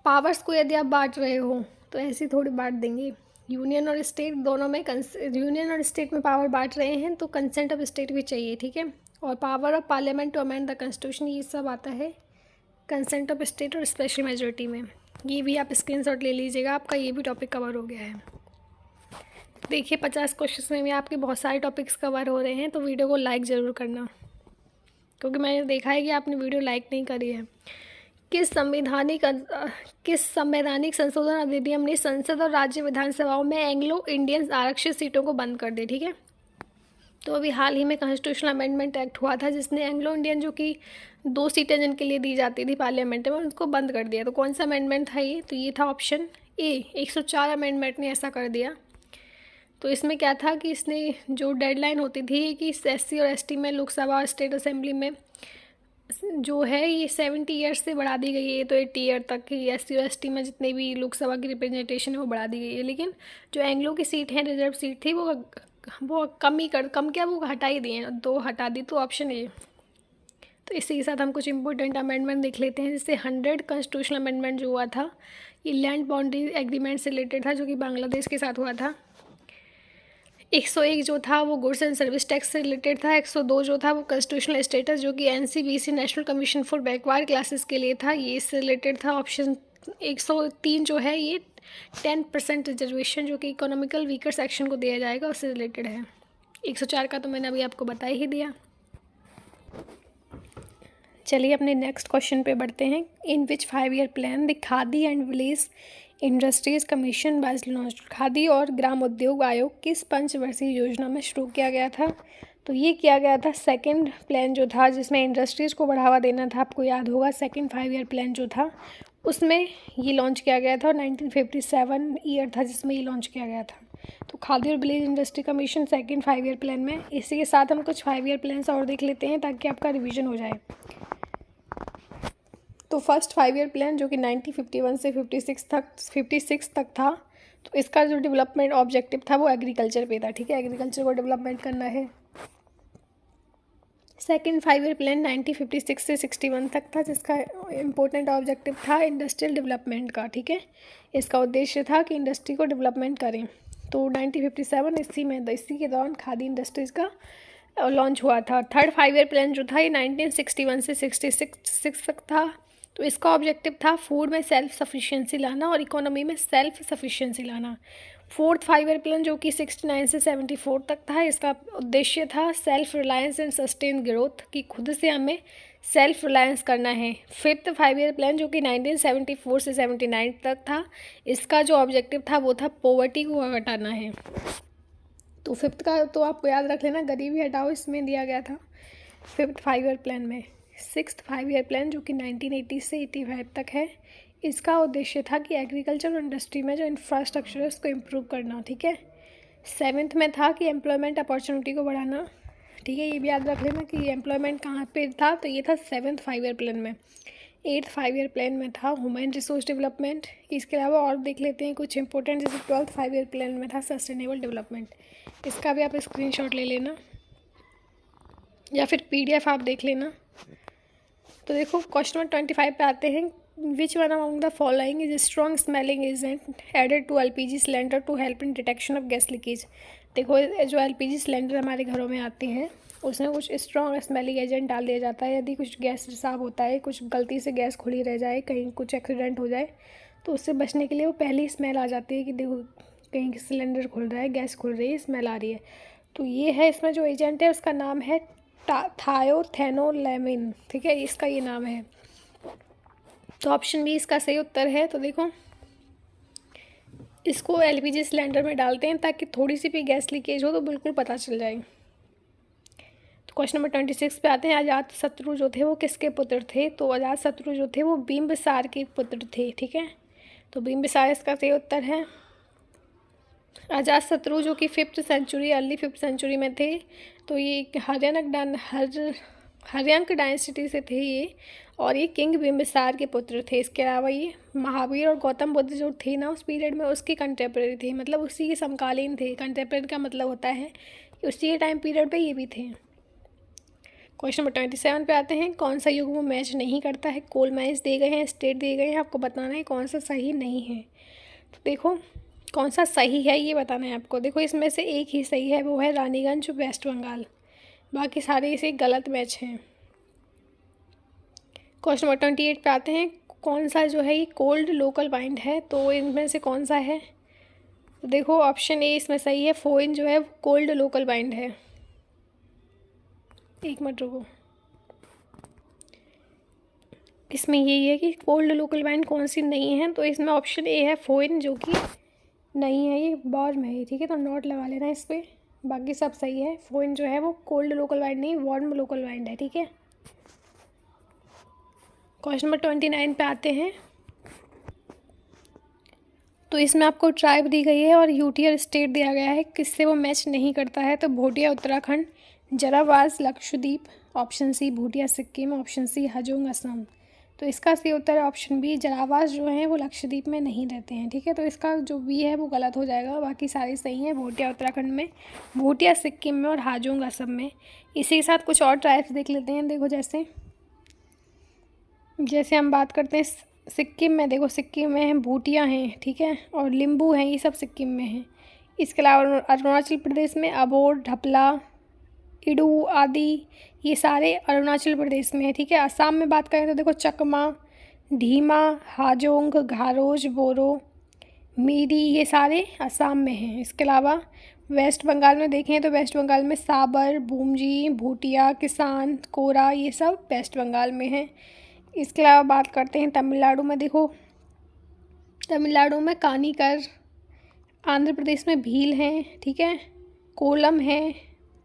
पावर्स को यदि आप बांट रहे हो तो ऐसी थोड़ी बांट देंगे, यूनियन और स्टेट दोनों में, यूनियन और स्टेट में पावर बांट रहे हैं तो कंसेंट ऑफ स्टेट भी चाहिए, ठीक है। और power of parliament to amend the constitution, ये सब आता है कंसेंट ऑफ स्टेट और स्पेशल मेजोरिटी में। ये भी आप स्क्रीनशॉट ले लीजिएगा, आपका ये भी टॉपिक कवर हो गया है। देखिए 50 क्वेश्चन में भी आपके बहुत सारे टॉपिक्स कवर हो रहे हैं, तो वीडियो को लाइक ज़रूर करना, क्योंकि मैंने देखा है कि आपने वीडियो लाइक नहीं करी है। किस संवैधानिक संशोधन अधिनियम ने संसद और राज्य विधानसभाओं में एंग्लो इंडियन आरक्षित सीटों को बंद कर दिया, ठीक है। तो अभी हाल ही में कॉन्स्टिट्यूशनल अमेंडमेंट एक्ट हुआ था जिसने एंग्लो इंडियन जो कि 2 सीटें जिनके लिए दी जाती थी पार्लियामेंट में, उनको बंद कर दिया। तो कौन सा अमेंडमेंट था ये, तो ये था ऑप्शन ए, 104 अमेंडमेंट ने ऐसा कर दिया। तो इसमें क्या था कि इसने जो डेडलाइन होती थी कि SC और ST में लोकसभा और स्टेट असेंबली में जो है ये 70 ईयर्स से बढ़ा दी गई है, तो 80 ईयर तक की SC और ST में जितने भी लोकसभा की रिप्रेजेंटेशन है वो बढ़ा दी गई है। लेकिन जो एंग्लो की सीट है, रिजर्व सीट थी, वो कम क्या वो हटा ही दिए, 2 हटा दी, तो ऑप्शन ए। तो इसी के साथ हम कुछ इंपॉर्टेंट अमेंडमेंट देख लेते हैं। जैसे 100 कॉन्स्टिट्यूशनल अमेंडमेंट जो हुआ था ये लैंड बाउंड्री एग्रीमेंट से रिलेटेड था जो कि बांग्लादेश के साथ हुआ था। 101 जो था वो गुड्स एंड सर्विस टैक्स से रिलेटेड था। 102 जो था वो कॉन्स्टिट्यूशनल स्टेटस जो कि NCBC national commission for backward classes के लिए था, ये इससे रिलेटेड था। ऑप्शन 103 जो है ये 10% रिजर्वेशन जो कि इकोनॉमिकल वीकर सेक्शन को दिया जाएगा उससे रिलेटेड है। 104 का तो मैंने अभी आपको बता ही दिया। चलिए अपने नेक्स्ट क्वेश्चन पे बढ़ते हैं। इन विच 5 year plan the khadi and village industries commission was launched, khadi और ग्राम उद्योग आयोग किस पंचवर्षीय योजना में शुरू किया गया था? तो ये किया गया था सेकंड प्लान जो था जिसमें इंडस्ट्रीज़ को बढ़ावा देना था, आपको याद होगा। सेकंड 5 ईयर प्लान जो था उसमें ये लॉन्च किया गया था और 1957 ईयर था जिसमें ये लॉन्च किया गया था। तो खादी और village industry commission second 5 year plan में। इसी के साथ हम कुछ 5 ईयर प्लान्स और देख लेते हैं ताकि आपका रिवीजन हो जाए। तो फर्स्ट 5 ईयर प्लान जो कि 1951 से 56 तक था, तो इसका जो डेवलपमेंट ऑब्जेक्टिव था वो एग्रीकल्चर पे था। ठीक है, एग्रीकल्चर को डेवलपमेंट करना है। सेकेंड 5 ईयर प्लान 1956 से 61 तक था जिसका इम्पोर्टेंट ऑब्जेक्टिव था इंडस्ट्रियल डेवलपमेंट का। ठीक है, इसका उद्देश्य था कि इंडस्ट्री को डेवलपमेंट करें। तो 1957 इसी के दौरान खादी इंडस्ट्रीज का लॉन्च हुआ था। थर्ड 5 ईयर प्लान जो था ये 1961 से 66 तक था। तो इसका ऑब्जेक्टिव था फूड में सेल्फ सफिशिएंसी लाना और इकोनॉमी में सेल्फ सफिशिएंसी लाना। फोर्थ 5 ईयर प्लान जो कि 69 से 74 तक था, इसका उद्देश्य था self reliance and sustain growth, कि खुद से हमें सेल्फ रिलायंस करना है। फिफ्थ 5 ईयर प्लान जो कि 1974 से 79 तक था, इसका जो ऑब्जेक्टिव था वो था पॉवर्टी को घटाना है। तो फिफ्थ का तो आपको याद रख लेना, गरीबी हटाओ, इसमें दिया गया था फिफ्थ 5 ईयर प्लान में। सिक्स्थ 5 ईयर प्लान जो कि 1980 से 85 तक है, इसका उद्देश्य था कि एग्रीकल्चर इंडस्ट्री में जो इंफ्रास्ट्रक्चर है उसको इम्प्रूव करना। ठीक है, सेवेंथ में था कि एम्प्लॉयमेंट अपॉर्चुनिटी को बढ़ाना। ठीक है, ये भी याद रख लेना कि एम्प्लॉयमेंट कहाँ पे था, तो ये था सेवेंथ 5 ईयर प्लान में। एट्थ 5 ईयर प्लान में था ह्यूमन रिसोर्स डेवलपमेंट। इसके अलावा और देख लेते हैं कुछ इंपॉर्टेंट, जैसे 12th 5 ईयर प्लान में था सस्टेनेबल डेवलपमेंट। इसका भी आप स्क्रीनशॉट ले लेना या फिर PDF आप देख लेना। तो देखो क्वेश्चन नंबर 25 पे आते हैं। Which one among the following is strong smelling agent added to LPG cylinder to help in detection of gas leakage. देखो जो LPG सिलेंडर हमारे घरों में आते हैं उसमें कुछ स्ट्रॉन्ग स्मेलिंग एजेंट डाल दिया जाता है। यदि कुछ गैस रिसाव होता है, कुछ गलती से गैस खुली रह जाए, कहीं कुछ एक्सीडेंट हो जाए, तो उससे बचने के लिए वो पहली स्मेल आ जाती है कि देखो कहीं सिलेंडर खुल रहा है, गैस खुल रही है, स्मेल आ रही है। तो ये है, इसमें जो एजेंट है उसका नाम है थायोथेनोलेमिन। ठीक है, इसका ये नाम है। तो ऑप्शन बी इसका सही उत्तर है। तो देखो इसको LPG सिलेंडर में डालते हैं ताकि थोड़ी सी भी गैस लीकेज हो तो बिल्कुल पता चल जाए। तो क्वेश्चन नंबर 26 पे आते हैं। अजातशत्रु जो थे वो किसके पुत्र थे? तो अजातशत्रु जो थे वो बिंबिसार के पुत्र थे। ठीक है, तो बिंबिसार इसका सही उत्तर है। अजातशत्रु जो कि अर्ली 5th सेंचुरी में थे, तो ये हर्यंक डायनेस्टी से थे ये, और ये किंग बिंबिसार के पुत्र थे। इसके अलावा ये महावीर और गौतम बुद्ध जो थे ना उस पीरियड में, उसके कंटेम्प्रेरी थे, मतलब उसी के समकालीन थे। कंटेम्प्रेरी का मतलब होता है कि उसी के टाइम पीरियड पे ये भी थे। क्वेश्चन नंबर 27 पे आते हैं। कौन सा युग वो मैच नहीं करता है? कोल मैच दिए गए हैं, स्टेट दिए गए हैं, आपको बताना है कौन सा सही नहीं है। तो देखो कौन सा सही है ये बताना है आपको। देखो इसमें से एक ही सही है, वो है रानीगंज वेस्ट बंगाल, बाकी सारे इसे गलत मैच हैं। क्वेश्चन नंबर 28 पे आते हैं। कौन सा जो है ये कोल्ड लोकल वाइन है? तो इनमें से कौन सा है? तो देखो ऑप्शन ए इसमें सही है, फोइन जो है कोल्ड लोकल वाइन है। एक मिनट रुको, इसमें यही है कि कोल्ड लोकल वाइन कौन सी नहीं है, तो इसमें ऑप्शन ए है फोइन, जो कि नहीं है, ये वार्म है। ठीक है, तो नोट लगा लेना इस पर, बाकी सब सही है। फोइन जो है वो कोल्ड लोकल वाइन नहीं, वार्म लोकल वाइन है। ठीक है, क्वेश्चन नंबर 29 पे आते हैं। तो इसमें आपको ट्राइब दी गई है और यूटी स्टेट दिया गया है, किससे वो मैच नहीं करता है? तो Bhotia Uttarakhand, Jarawas Lakshadweep, option C Bhutia Sikkim, option C Hajong Assam. तो इसका सही उत्तर है ऑप्शन बी, जरावाज जो हैं वो लक्षद्वीप में नहीं रहते हैं। ठीक है, तो इसका जो बी है वो गलत हो जाएगा, बाकी सारे सही हैं। भोटिया उत्तराखंड में, भूटिया सिक्किम में और हाजोंग असम में। इसी के साथ कुछ और ट्राइब्स देख लेते हैं। देखो जैसे हम बात करते हैं सिक्किम में, देखो सिक्किम में हैं भूटिया हैं, ठीक है, और लिम्बू हैं, ये सब सिक्किम में हैं। इसके अलावा अरुणाचल प्रदेश में अबोर, ढपला, इडू आदि ये सारे अरुणाचल प्रदेश में है। ठीक है, असम में बात करें तो देखो चकमा, ढीमा, हाजोंग, घारोज, बोरो, मीरी ये सारे असम में हैं। इसके अलावा वेस्ट बंगाल में देखें तो वेस्ट बंगाल में साबर, भूमजी, भूटिया, किसान, कोरा ये सब वेस्ट बंगाल में हैं। इसके अलावा बात करते हैं तमिलनाडु में। देखो तमिलनाडु में कानीकर, आंध्र प्रदेश में भील हैं, ठीक है, कोलम हैं,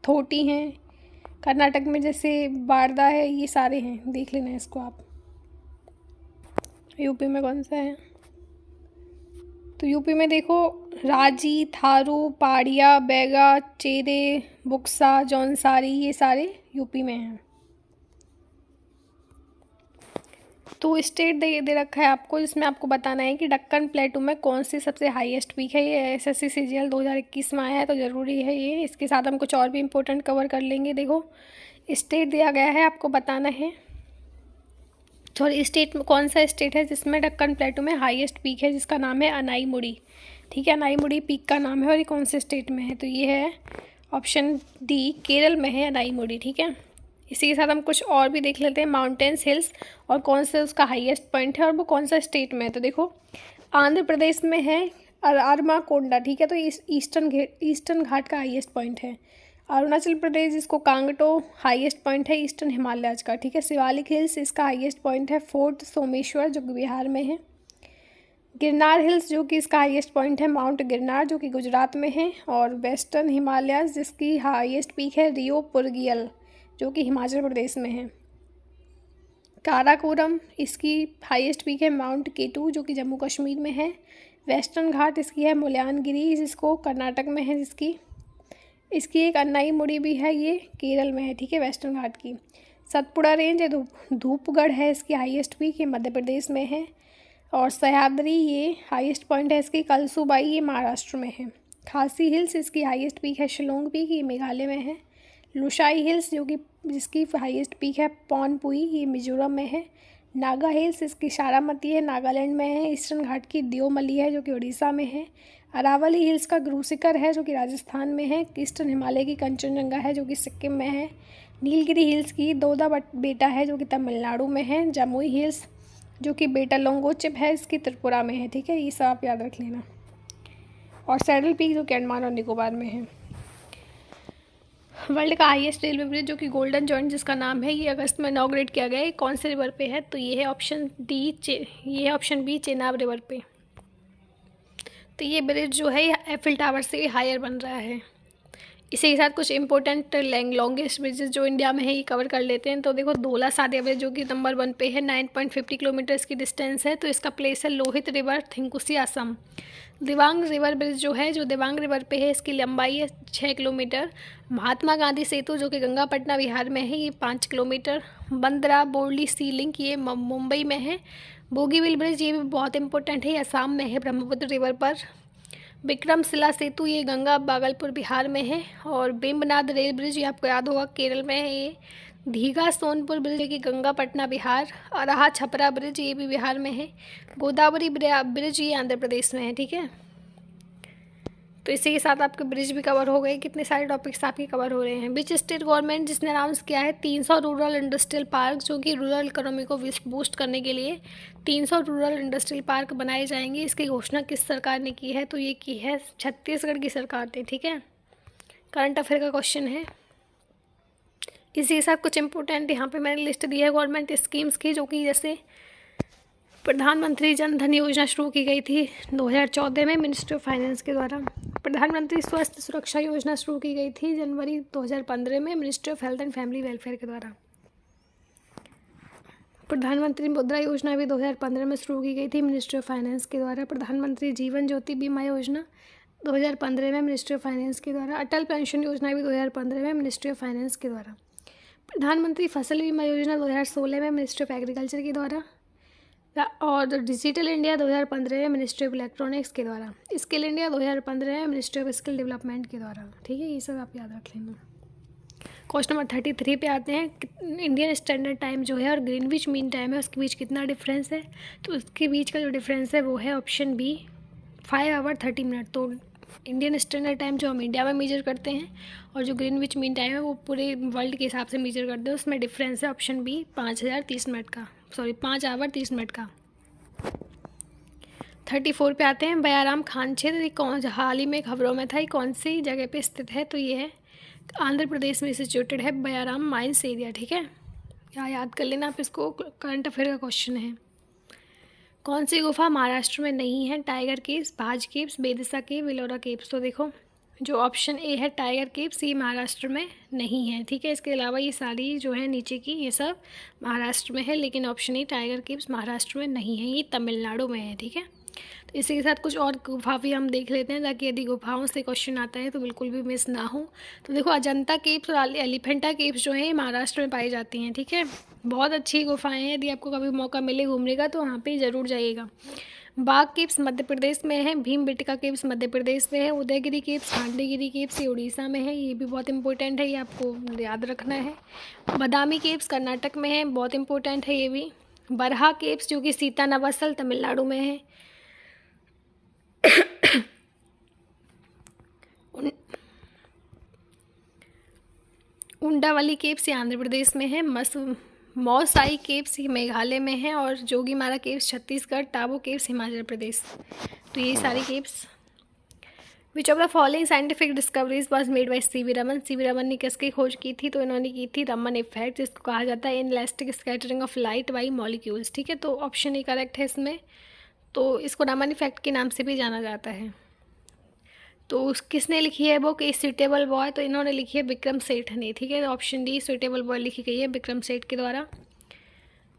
थोटी हैं, कर्नाटक में जैसे वारदा है, ये सारे हैं, देख लेना इसको आप। यूपी में कौन सा है? तो यूपी में देखो, रांची, थारू, पाड़िया, बैगा, चेरे, बुक्सा, जौनसारी, ये सारे यूपी में हैं। तो स्टेट दे रखा है आपको, जिसमें आपको बताना है कि दक्कन प्लेटू में कौन सी सबसे हाईएस्ट पीक है। ये एसएससी सीजीएल 2021 में आया है, तो ज़रूरी है ये। इसके साथ हम कुछ और भी इम्पोर्टेंट कवर कर लेंगे। देखो, स्टेट दिया गया है, आपको बताना है सॉरी स्टेट में कौन सा स्टेट है जिसमें दक्कन प्लेटू में हाईएस्ट पीक है, जिसका नाम है अनाईमुड़ी। ठीक है, अनाईमुड़ी पीक का नाम है और ये कौन से स्टेट में है? तो ये है ऑप्शन डी, केरल में है अनाईमुड़ी। ठीक है, इसी के साथ हम कुछ और भी देख लेते हैं, माउंटेन्स, हिल्स और कौन सा उसका हाईएस्ट पॉइंट है और वो कौन सा स्टेट में है। तो देखो, आंध्र प्रदेश में है अरमाकोंडा। ठीक है, तो ईस्टर्न घाट का हाईएस्ट पॉइंट है। अरुणाचल प्रदेश, जिसको कांगटो हाईएस्ट पॉइंट है ईस्टर्न हिमालयाज का। ठीक है, शिवालिक हिल्स, इसका हाईएस्ट पॉइंट है फोर्ट सोमेश्वर, जो कि बिहार में है। गिरनार हिल्स, जो कि इसका हाईएस्ट पॉइंट है माउंट गिरनार, जो कि गुजरात में है। और वेस्टर्न हिमालयाज, जिसकी हाईएस्ट पीक है रियो पुरगियल, जो कि हिमाचल प्रदेश में है। काराकोरम, इसकी हाईएस्ट पीक है माउंट केटू, जो कि जम्मू कश्मीर में है। वेस्टर्न घाट, इसकी है मुल्यानगिरी, जिसको कर्नाटक में है। इसकी एक अन्नाईमुड़ी भी है, ये केरल में है। ठीक है, वेस्टर्न घाट की। सतपुड़ा रेंज है, धूपगढ़ है इसकी हाईएस्ट पीक, ये मध्य प्रदेश में है। और सह्याद्री, ये हाईएस्ट पॉइंट है इसकी कलसूबाई, ये महाराष्ट्र में है। खासी हिल्स, इसकी हाईएस्ट पीक है शिलोंग पीक, ये मेघालय में है। लुशाई हिल्स, जिसकी हाईएस्ट पीक है पौनपुई, ये मिजोरम में है। नागा हिल्स, इसकी सारामती है, नागालैंड में है। ईस्टर्न घाट की दियोमली है, जो कि उड़ीसा में है। अरावली हिल्स का गुरु शिखर है, जो कि राजस्थान में है। ईस्टर्न हिमालय की कंचनजंगा है, जो कि सिक्किम में है। नीलगिरी हिल्स की दोदा बेटा है, जो कि तमिलनाडु में है। जमुई हिल्स, जो कि बेटा लोंगोचिप है, इसकी त्रिपुरा में है। ठीक है, ये सब आप याद रख लेना। और सैडल पीक, जो कि अंडमान और निकोबार में है। वर्ल्ड का हाईएस्ट रेलवे ब्रिज, जो कि गोल्डन जॉइंट जिसका नाम है, ये अगस्त में इनॉग्रेट किया गया है। कौन से रिवर पे है? तो ये है ऑप्शन डी, ये है ऑप्शन बी, चेनाब रिवर पे। तो ये ब्रिज जो है एफिल टावर से हायर बन रहा है। इसी के साथ कुछ इंपॉर्टेंट लॉन्गेस्ट ब्रिजेस जो इंडिया में है, ये कवर कर लेते हैं। तो देखो, धोला सादिया ब्रिज, जो कि नंबर 1 पे है, 9.50 किलोमीटर की डिस्टेंस है। तो इसका प्लेस है Lohit river, Tinsukia, Assam. Dibang river bridge जो है, जो दिबांग रिवर पे है, इसकी लंबाई है 6 किलोमीटर। महात्मा गांधी सेतु, जो कि गंगा पटना बिहार में है, ये 5 किलोमीटर। बंदरा बोर्ली सी लिंक, ये मुंबई में है। बोगीबिल ब्रिज, ये भी बहुत इंपॉर्टेंट है, असम में है, ब्रह्मपुत्र रिवर पर। विक्रमशिला सेतु, ये गंगा भागलपुर बिहार में है। और बेम्बनाद रेल ब्रिज, ये आपको याद होगा, केरल में है। ये दीघा सोनपुर ब्रिज, ये गंगा पटना बिहार। अराहा छपरा ब्रिज, ये भी बिहार में है। गोदावरी ब्रिज, ये आंध्र प्रदेश में है। ठीक है, तो इसी के साथ आपके ब्रिज भी कवर हो गए। कितने सारे टॉपिक्स आपके कवर हो रहे हैं। विच स्टेट गवर्नमेंट, जिसने अनाउंस किया है 300 रूरल इंडस्ट्रियल पार्क, जो कि रूरल इकोनॉमी को बूस्ट करने के लिए 300 रूरल इंडस्ट्रियल पार्क बनाए जाएंगे। इसकी घोषणा किस सरकार ने की है? तो ये की है छत्तीसगढ़ की सरकार ने। ठीक है, करंट अफेयर का क्वेश्चन है। इसी के साथ कुछ इंपॉर्टेंट यहाँ पे मैंने लिस्ट दी है गवर्नमेंट स्कीम्स की, जो कि जैसे प्रधानमंत्री जन धन योजना शुरू की गई थी 2014 में मिनिस्ट्री ऑफ फाइनेंस के द्वारा। प्रधानमंत्री स्वास्थ्य सुरक्षा योजना शुरू की गई थी जनवरी 2015 में ministry of health and family welfare के द्वारा। प्रधानमंत्री मुद्रा योजना भी 2015 में शुरू की गई थी मिनिस्ट्री ऑफ फाइनेंस के द्वारा। प्रधानमंत्री जीवन ज्योति बीमा योजना 2015 में मिनिस्ट्री ऑफ फाइनेंस के द्वारा। अटल पेंशन योजना भी 2015 में मिनिस्ट्री ऑफ फाइनेंस के द्वारा। प्रधानमंत्री फसल बीमा योजना 2016 में मिनिस्ट्री ऑफ एग्रीकल्चर के द्वारा। और डिजिटल इंडिया 2015 में मिनिस्ट्री ऑफ इलेक्ट्रॉनिक्स के द्वारा। स्किल इंडिया 2015 में मिनिस्ट्री ऑफ स्किल डेवलपमेंट के द्वारा। ठीक है, ये सब आप याद रख लेना। क्वेश्चन नंबर 33 पे आते हैं। इंडियन स्टैंडर्ड टाइम जो है और ग्रीनविच मीन टाइम है, उसके बीच कितना डिफरेंस है? तो उसके बीच का जो डिफरेंस है वो है ऑप्शन बी, 5 आवर 30 मिनट। तो इंडियन स्टैंडर्ड टाइम जो हम इंडिया में मेजर करते हैं और जो ग्रीनविच मीन टाइम है वो पूरे वर्ल्ड के हिसाब से मेजर करते हैं, उसमें डिफरेंस है ऑप्शन बी 5 आवर 30 मिनट का। 34 पे आते हैं। बयाराम खान क्षेत्र हाल ही में खबरों में था, ये कौन सी जगह पे स्थित है? तो ये है आंध्र प्रदेश में सिचुएटेड है, बयाराम माइंस एरिया। ठीक है, यहाँ याद कर लेना आप इसको, करंट अफेयर का क्वेश्चन है। कौन सी गुफा महाराष्ट्र में नहीं है? टाइगर केव्स, भाज केव्स, बेदिसा केव, विलोरा केव्स। तो देखो, जो ऑप्शन ए है टाइगर केव्स, ये महाराष्ट्र में नहीं है, ठीक है। इसके अलावा ये सारी जो है नीचे की ये सब महाराष्ट्र में है, लेकिन option A tiger caves Maharashtra में नहीं है, ये तमिलनाडु में है, ठीक है। तो इसी के साथ कुछ और गुफा भी हम देख लेते हैं, ताकि यदि गुफाओं से क्वेश्चन आता है तो बिल्कुल भी मिस ना हो। तो देखो, अजंता केव्स और एलिफेंटा केव्स जो है महाराष्ट्र में पाई जाती हैं, ठीक है। बहुत अच्छी गुफाएं हैं, यदि आपको कभी मौका मिले घूमने का तो वहाँ पे ज़रूर जाइएगा। बाघ केव्स मध्य प्रदेश में है, भीमबेटका केव्स मध्य प्रदेश में है, उदयगिरी केव्स, खांडीगिरी केव्स ये उड़ीसा में है, ये भी बहुत इंपॉर्टेंट है, ये आपको याद रखना है। बादामी केव्स कर्नाटक में है, बहुत इंपॉर्टेंट है ये भी। बरहा केव्स जो कि सीतानवासल तमिलनाडु में है। उंडावली केव्स ये आंध्र प्रदेश में है। मौसाई केव्स ये मेघालय में है, और जोगीमारा केव्स छत्तीसगढ़, टाबो केव्स हिमाचल प्रदेश। तो ये सारी caves. Which of the following scientific discoveries was made by C V Raman. C V Raman ने किसकी खोज की थी? तो इन्होंने की थी रमन इफेक्ट, जिसको कहा जाता है inelastic scattering of light by molecules, ठीक है। तो ऑप्शन ए करेक्ट है इसमें। तो इसको रमन इफेक्ट के नाम से भी जाना जाता है। तो किसने लिखी है बुक ए सुटेबल बॉय? तो इन्होंने लिखी है विक्रम सेठ ने, ठीक है। ऑप्शन डी सुटेबल बॉय लिखी गई है विक्रम सेठ के द्वारा।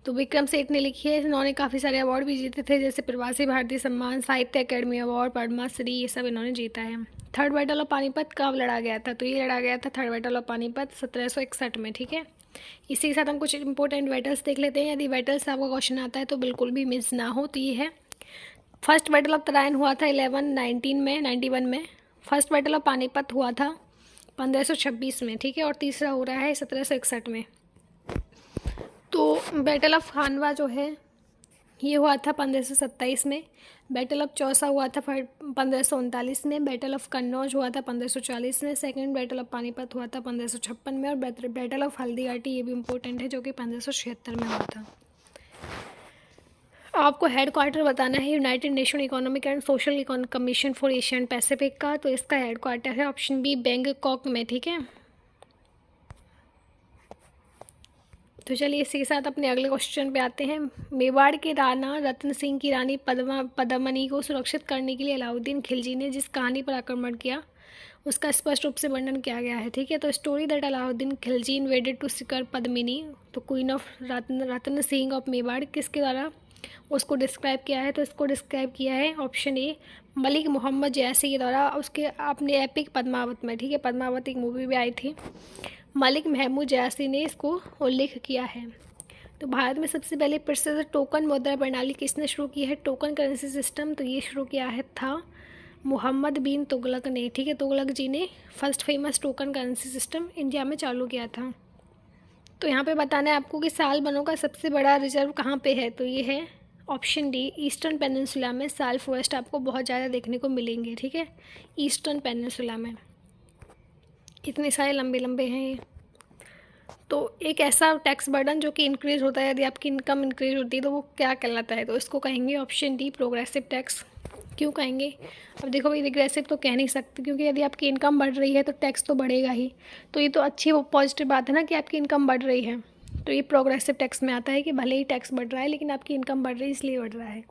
तो विक्रम सेठ ने लिखी है। इन्होंने काफ़ी सारे अवार्ड भी जीते थे, जैसे प्रवासी भारतीय सम्मान, साहित्य अकेडमी अवार्ड, पद्मश्री, ये सब इन्होंने जीता है। थर्ड बैटल ऑफ पानीपत कब लड़ा गया था? तो ये लड़ा गया था थर्ड बैटल ऑफ पानीपत 1761 में, ठीक है। इसी के साथ हम कुछ इंपॉर्टेंट बैटल्स देख लेते हैं, यदि बैटल्स से आपका क्वेश्चन आता है तो बिल्कुल भी मिस ना हो। तो ये है, फर्स्ट बैटल ऑफ तराइन हुआ था 1191 में। फर्स्ट बैटल ऑफ पानीपत हुआ था 1526 में, ठीक है। और तीसरा हो रहा है 1761 में। तो बैटल ऑफ खानवा जो है ये हुआ था 1527 में। बैटल ऑफ चौसा हुआ था 1539 में। बैटल ऑफ कन्नौज हुआ था 1540 में। सेकंड बैटल ऑफ पानीपत हुआ था 1556 में। और बैटल ऑफ हल्दीघाटी ये भी इम्पोर्टेंट है, जो कि 1576 में हुआ था। आपको हेड क्वार्टर बताना है United nation economic and social commission for Asia and Pacific का। तो इसका हेड क्वार्टर है ऑप्शन बी बैंकॉक में, ठीक है। तो चलिए इसी के साथ अपने अगले क्वेश्चन पे आते हैं। मेवाड़ के राणा रतन सिंह की रानी पद्मनी को सुरक्षित करने के लिए अलाउद्दीन खिलजी ने जिस कहानी पर आक्रमण किया उसका स्पष्ट रूप से वर्णन किया गया है, ठीक है। तो story that Alauddin Khilji invaded to seek Padmini, तो queen of Ratan Singh of Mewar, किसके द्वारा उसको डिस्क्राइब किया है? तो इसको डिस्क्राइब किया है ऑप्शन ए मलिक मोहम्मद जैसी के द्वारा, उसके अपने एपिक पद्मावत में, ठीक है। पद्मावत एक मूवी भी आई थी, मलिक महमूद जैसी ने इसको उल्लेख किया है। तो भारत में सबसे पहले प्रसिद्ध टोकन मुद्रा प्रणाली किसने शुरू की है? टोकन करेंसी सिस्टम, तो ये शुरू किया है था मोहम्मद बिन तुगलक ने, ठीक है। तुगलक जी ने first famous token currency system India में चालू किया था। तो यहाँ पे बताना है आपको कि साल बनों का सबसे बड़ा रिजर्व कहाँ पे है? तो ये है ऑप्शन डी ईस्टर्न पेनिनसुला में। साल फॉरेस्ट आपको बहुत ज़्यादा देखने को मिलेंगे, ठीक है, ईस्टर्न पेनिनसुला में। इतने सारे लंबे लंबे हैं ये। तो एक ऐसा टैक्स बर्डन जो कि इंक्रीज़ होता है, यदि आपकी इनकम इंक्रीज होती है तो वो क्या कहलाता है? तो इसको कहेंगे ऑप्शन डी प्रोग्रेसिव टैक्स। क्यों कहेंगे? अब देखो भाई, रिग्रेसिव तो कह नहीं सकते, क्योंकि यदि आपकी इनकम बढ़ रही है तो टैक्स तो बढ़ेगा ही। तो ये तो अच्छी वो पॉजिटिव बात है ना कि आपकी इनकम बढ़ रही है। तो ये प्रोग्रेसिव टैक्स में आता है कि भले ही टैक्स बढ़ रहा है लेकिन आपकी इनकम बढ़ रही है इसलिए बढ़ रहा है।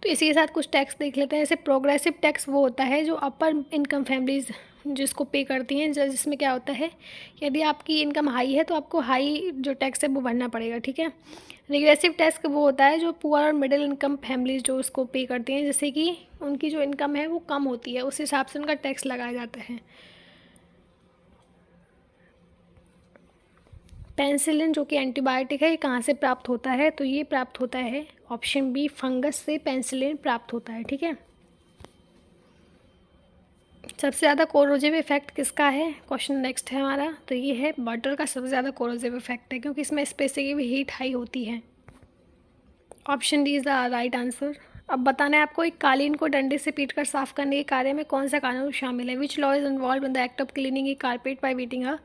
तो इसी के साथ कुछ टैक्स देख लेते हैं। जैसे प्रोग्रेसिव टैक्स वो होता है जो अपर इनकम फैमिलीज़ जिसको पे करती हैं, जिसमें क्या होता है, यदि आपकी इनकम हाई है तो आपको हाई जो टैक्स है वो भरना पड़ेगा, ठीक है। रिग्रेसिव टैक्स वो होता है जो पुअर और मिडिल इनकम फैमिलीज जो उसको पे करती हैं, जैसे कि उनकी जो इनकम है वो कम होती है, उस हिसाब से उनका टैक्स लगाया जाता है। पेनिसिलिन जो कि एंटीबायोटिक है, ये कहाँ से प्राप्त होता है? तो ये प्राप्त होता है ऑप्शन बी फंगस से पेनिसिलिन प्राप्त होता है, ठीक है। सबसे ज़्यादा कोरोजिव इफेक्ट किसका है? क्वेश्चन नेक्स्ट है हमारा। तो ये है बटर का सबसे ज़्यादा कोरोजिव इफेक्ट है, क्योंकि इसमें स्पेसिफिक हीट हाई होती है। Option D is the right answer. अब बताना है आपको, एक कालीन को डंडे से पीट कर साफ करने के कार्य में कौन सा कानून शामिल है? Which law is involve in the act of cleaning A carpet bye beating a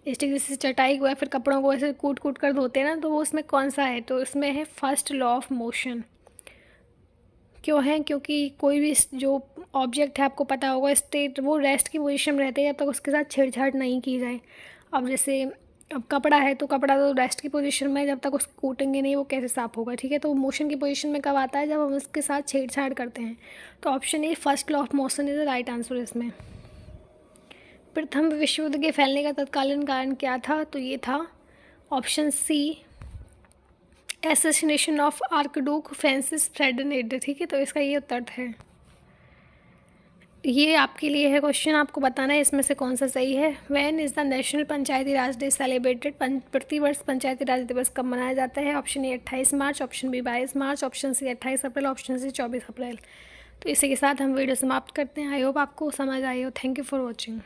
stick? जैसे चटाई को या फिर कपड़ों को ऐसे कूट कूट कर धोते हैं ना, तो वो उसमें कौन सा है? तो इसमें है फर्स्ट लॉ ऑफ मोशन। क्यों है? क्योंकि कोई भी जो ऑब्जेक्ट है आपको पता होगा स्टेट वो रेस्ट की पोजीशन में रहते हैं जब तक उसके साथ छेड़छाड़ नहीं की जाए। अब जैसे अब कपड़ा है तो कपड़ा तो रेस्ट की पोजीशन में, जब तक उसको कूटेंगे नहीं वो कैसे साफ़ होगा, ठीक है। तो मोशन की पोजीशन में कब आता है? जब हम उसके साथ छेड़छाड़ करते हैं। तो option A first law of motion is the right answer इसमें। प्रथम विश्व युद्ध के फैलने का तत्कालीन कारण क्या था? तो ये था option C, assassination of Archduke Francis Ferdinand. ठीक है, तो इसका ये उत्तर है। ये आपके लिए है क्वेश्चन, आपको बताना है इसमें से कौन सा सही है। When is the national panchayati raj day celebrated? प्रतिवर्ष पंचायती राज दिवस कब मनाया जाता है? Option A 28 March, option B 22 March, option C 28 April, option C 24 April. तो इसी के साथ हम वीडियो समाप्त करते हैं। आई होप आपको समझ आई हो। Thank you for watching.